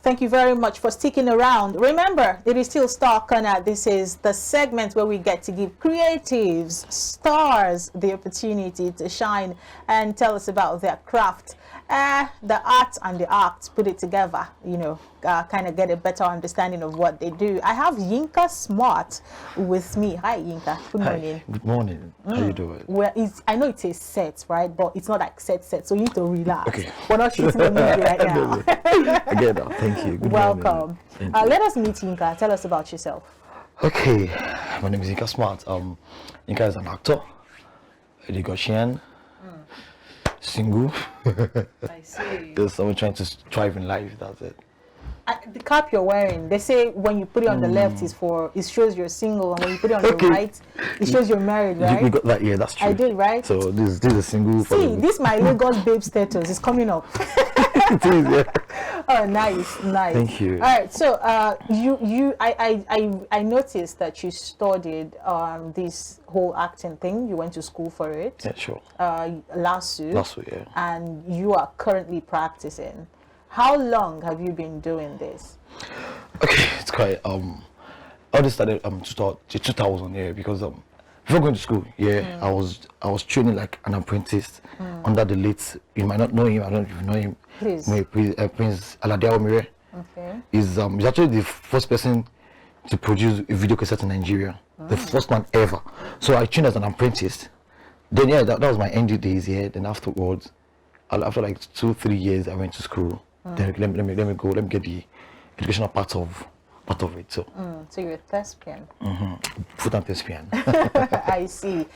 Thank you very much for sticking around. Remember, it is still Star Corner. This is the segment where we get to give creatives, stars, the opportunity to shine and tell us about their craft. The art and the act, put it together, kind of get a better understanding of what they do. I have Yinka Smart with me. Hi, Yinka. Good morning. Good morning. How you doing? Well, I know it says set, right? But it's not like set, so you need to relax. Okay. We're not shooting a movie right now. Again, thank you. Good Welcome. Thank you. Let us meet Yinka. Tell us about yourself. Okay, my name is Yinka Smart. Yinka is an actor, a Lagosian, single. I see. There's someone trying to strive in life. That's it. The cap you're wearing, they say when you put it on the left it shows you're single, and when you put it on the right, it shows you're married, right? You got that? Yeah, that's true. I did, right? So this is a single. See, this my Lagos babe status is coming up. It is, yeah. Oh, nice. Thank you. All right, so I noticed that you studied this whole acting thing. You went to school for it. Yeah, sure. Last year, yeah. And you are currently practicing. How long have you been doing this? Okay, it's quite I just started 2000, yeah, because before going to school, yeah, I was training like an apprentice under the late, you might not know him, I don't know if you know him. Please. Prince Aladiao Mire. Okay. He's actually the first person to produce a video cassette in Nigeria. The first man ever. So I trained as an apprentice. Then yeah, that was my ND days, yeah. Then afterwards, after like 2-3 years I went to school. Then let me get the educational part of it. So you're a thespian. Full-time thespian. I see.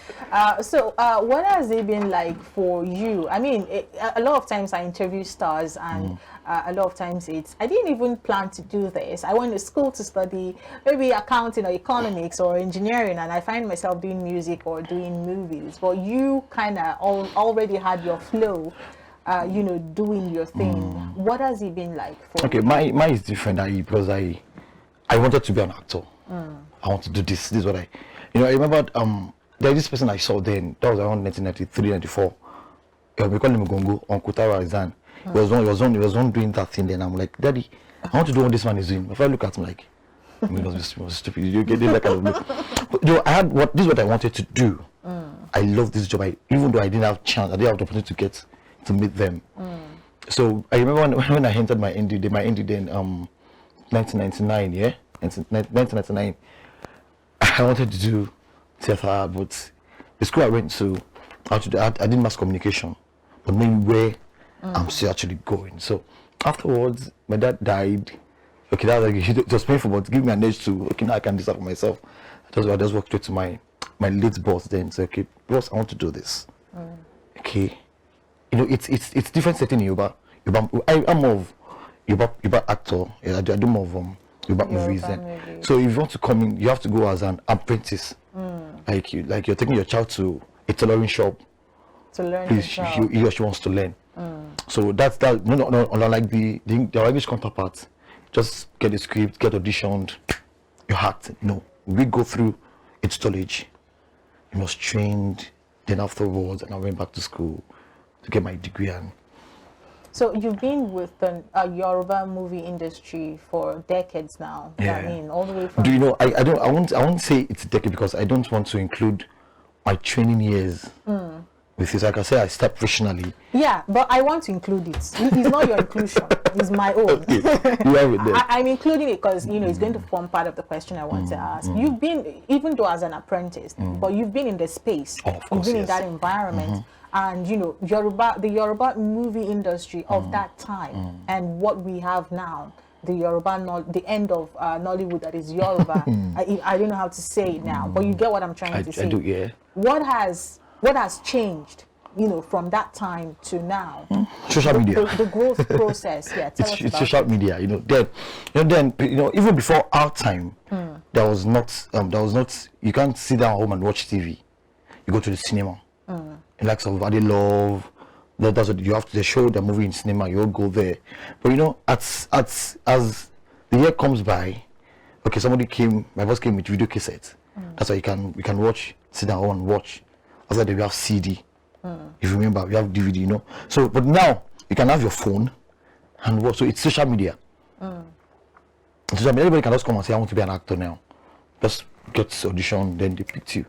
So what has it been like for you? I mean, a lot of times I interview stars, and a lot of times I didn't even plan to do this. I went to school to study maybe accounting or economics or engineering, and I find myself doing music or doing movies. But you kind of already had your flow. Doing your thing. What has it been like for you? Mine is different because I wanted to be an actor. I want to do this. This is what I remember. There's this person I saw then. That was around 1993, 94. We call him Gongo, Uncle Tara Azan. He was one doing that thing. Then I'm like, Daddy, I want to do what this man is doing. If I look at him like, he was stupid. You get that kind of look. But this is what I wanted to do. I love this job. Even though I didn't have chance, I didn't have the opportunity to meet them. So I remember when I entered my ND in 1999, yeah? 1999, I wanted to do theater, but the school I went to, I did mass communication, but knowing where I'm still actually going. So afterwards, my dad died. Okay, that was like, it was painful, but give me an edge to, okay, now I can do that for myself. I just walked straight to my late boss then, so okay, boss, I want to do this. Okay. It's different setting in Yoruba. I'm more of Yoruba actor. Yeah, I do more of Yoruba movies. So if you want to come in, you have to go as an apprentice. Like you're taking your child to a tailoring shop. To learn. Please, he or she wants to learn. So that's that. No, like the English counterpart. Just get the script, get auditioned. Your act. We go through a tutelage. You must trained. Then afterwards, and I went back to school to get my degree. And so you've been with the Yoruba movie industry for decades now. Yeah. I mean, all the way from. Do you know? I won't say it's a decade because I don't want to include my training years with this. Like I said, I start professionally. Yeah, but I want to include it. It's not your inclusion. It's my own. Okay. You have it there. I'm including it because it's going to form part of the question I want to ask. You've been, even though as an apprentice, but you've been in the space. Oh, of course, you've been in that environment. And the Yoruba movie industry of that time and what we have now, the end of Nollywood, that is Yoruba. I don't know how to say it now, but you get what I'm trying to say. I do, yeah. What has changed, from that time to now? Social media. The growth process. Yeah, tell us it's about social media. Then even before our time, there was not. You can't sit down at home and watch TV. You go to the cinema. Like somebody love. That's what you have to. They show the movie in cinema. You all go there. But as the year comes by, okay, my boss came with video cassette. That's why you can watch, sit down and watch. After that, we have CD. If you remember, we have DVD. So, but now you can have your phone and watch. So it's social media. So I mean, everybody can just come and say, I want to be an actor now. Just get this audition, then they pick you.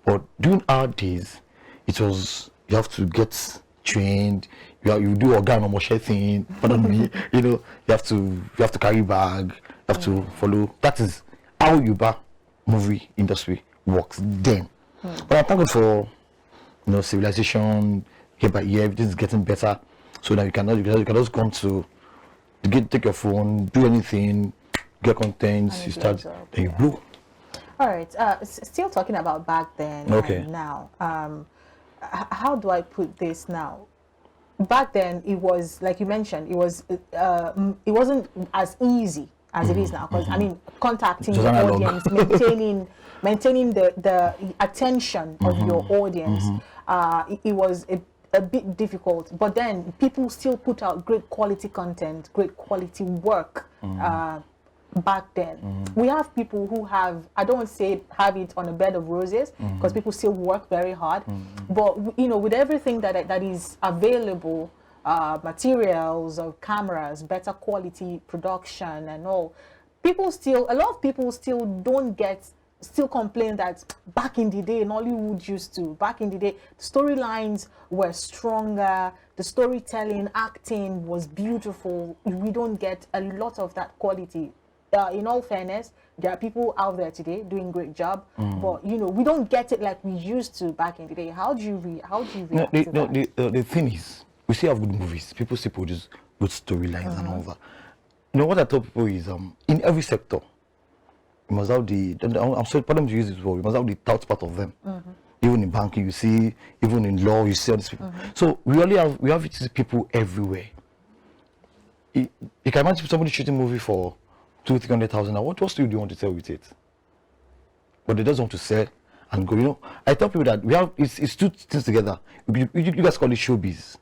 But during our days, it was, you have to get trained, you do organ or moshe thing, pardon me, you know, you have to carry bag, you have to follow. That is how Yoruba movie industry works then. But I'm thankful for, you know, civilization, year by year, everything is getting better. So now you can just come to take your phone, do anything, get content, you start, then you blow. All right. Still talking about back then and now. How do I put this now? Back then, it was like you mentioned. It wasn't as easy as it is now. Because I mean, contacting the audience, maintaining the attention of your audience, it was a bit difficult. But then people still put out great quality content, great quality work. Back then, we have people who have, I don't want to say have it on a bed of roses, because people still work very hard, but you know, with everything that is available, materials of cameras, better quality production and all, a lot of people still complain that back in the day, Nollywood back in the day, the storylines were stronger, the storytelling, acting was beautiful. We don't get a lot of that quality. In all fairness, there are people out there today doing a great job, but you know, we don't get it like we used to back in the day. How do you react to that? The thing is, we still have good movies. People still produce good storylines and all that. You know what I tell people is, in every sector, you must have I'm sorry, pardon me to use this word, you must have the tout part of them. Even in banking, you see, even in law, you see all these people. So we have these people everywhere. You can imagine somebody shooting a movie for 200,000-300,000. What story do you want to tell with it? But they just want to sell and go. You know, I tell people that we have it's two things together. You guys call it showbiz.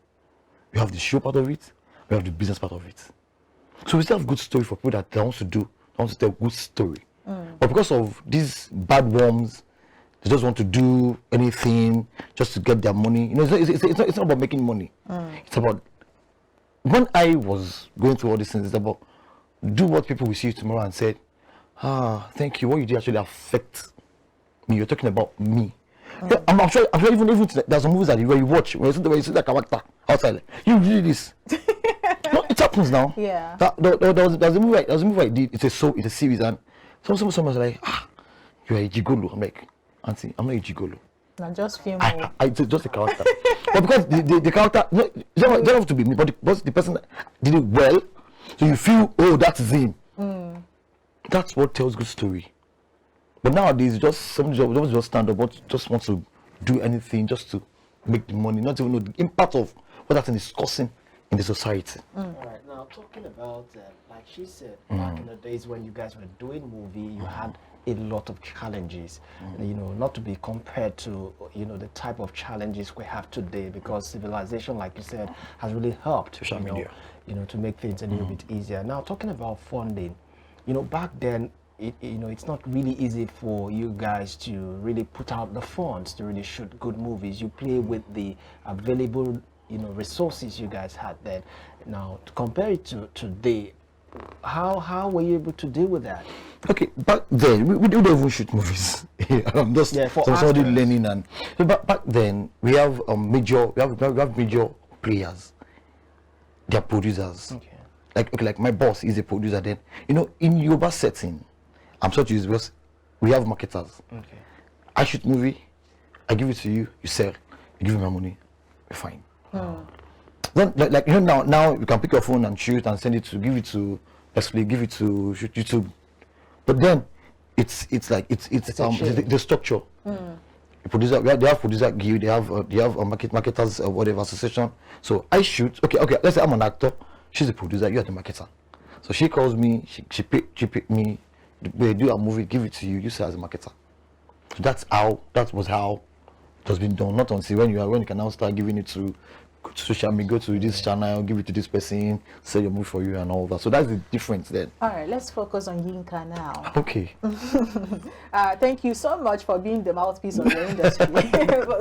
We have the show part of it, we have the business part of it. So we still have good story for people that want to tell good story. But because of these bad worms, they just want to do anything just to get their money. You know, it's not about making money. It's about, when I was going through all these things, it's about do what people will see you tomorrow and say, thank you. What you did actually affect me. You're talking about me. Yeah, I'm sure even there's some movies that where you watch, where you see that character outside, you do this. No, it happens now. Yeah. There's a movie I did. It's a series, and someone was like, you're a gigolo. I'm like, auntie, I'm not a gigolo. Not just film. Just a character. But because the character, they don't have to be me, but the person did it well. So you feel, oh, that's him. That's what tells good story. But nowadays, somebody just stand up, but just wants to do anything just to make the money, not even know the impact of what that thing is causing in the society. All right, now talking about, like she said, back in the days when you guys were doing movie, you had a lot of challenges, you know, not to be compared to, you know, the type of challenges we have today, because civilization, like you said, has really helped, Social media. You know, to make things a little bit easier. Now, talking about funding, you know, back then, it's not really easy for you guys to really put out the funds to really shoot good movies. You play with the available, you know, resources you guys had then. Now, to compare it to today, how were you able to deal with that? Okay, back then we don't even shoot movies. I'm just somebody learning, and but back then we have major players. They are producers. Okay. Like my boss is a producer. Then, you know, in Yoruba setting, I'm sorry to use because we have marketers. Okay. I shoot movie, I give it to you, you sell, you give me my money, we're fine. Then, like you know, now you can pick your phone and shoot and send it to, give it to YouTube. But then it's the structure. The producer, they have producer guild, they have a marketers whatever association. So I shoot. Okay. Let's say I'm an actor. She's a producer. You are the marketer. So she calls me. She pick me. They do a movie, give it to you. You say as a marketer. So that was how it has been done. Not until when you can now start giving it to social media, go to this channel, give it to this person, sell your movie for you and all that. So that's the difference then. All right, let's focus on Yinka now. Okay. Thank you so much for being the mouthpiece of the industry.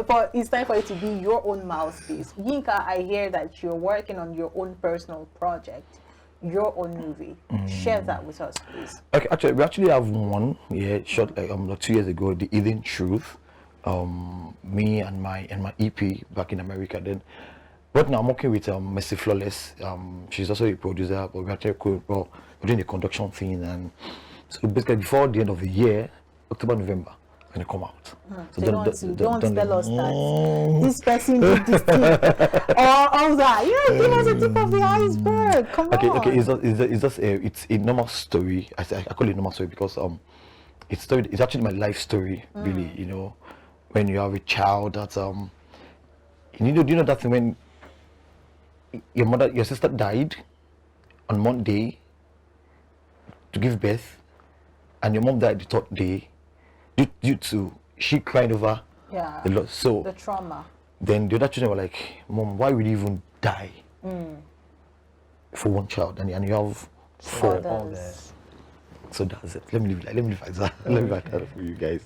But it's time for you to be your own mouthpiece. Yinka, I hear that you're working on your own personal project. your own movie? Share that with us, please. Okay, actually, we actually have one, yeah, shot like 2 years ago, The Hidden Truth. Me and my EP back in America. Then, but now I'm working with Mercy Flawless. She's also a producer, but we're actually we're doing the conduction thing, and so basically before the end of the year, October, November, it's gonna come out. So don't tell us that this person did this thing or all that. Yeah, give us a tip of the iceberg. Come on. Okay. It's a normal story. I call it normal story because it's actually my life story. Really, you know, when you have a child that you know that thing when your sister died on Monday to give birth, and your mom died the third day. Due to she cried over the loss. So the trauma. then the other children were like, "Mom, why would you even die for one child and you have four?" Others. So that's it. Let me leave it like that. Let me leave it like that for you guys.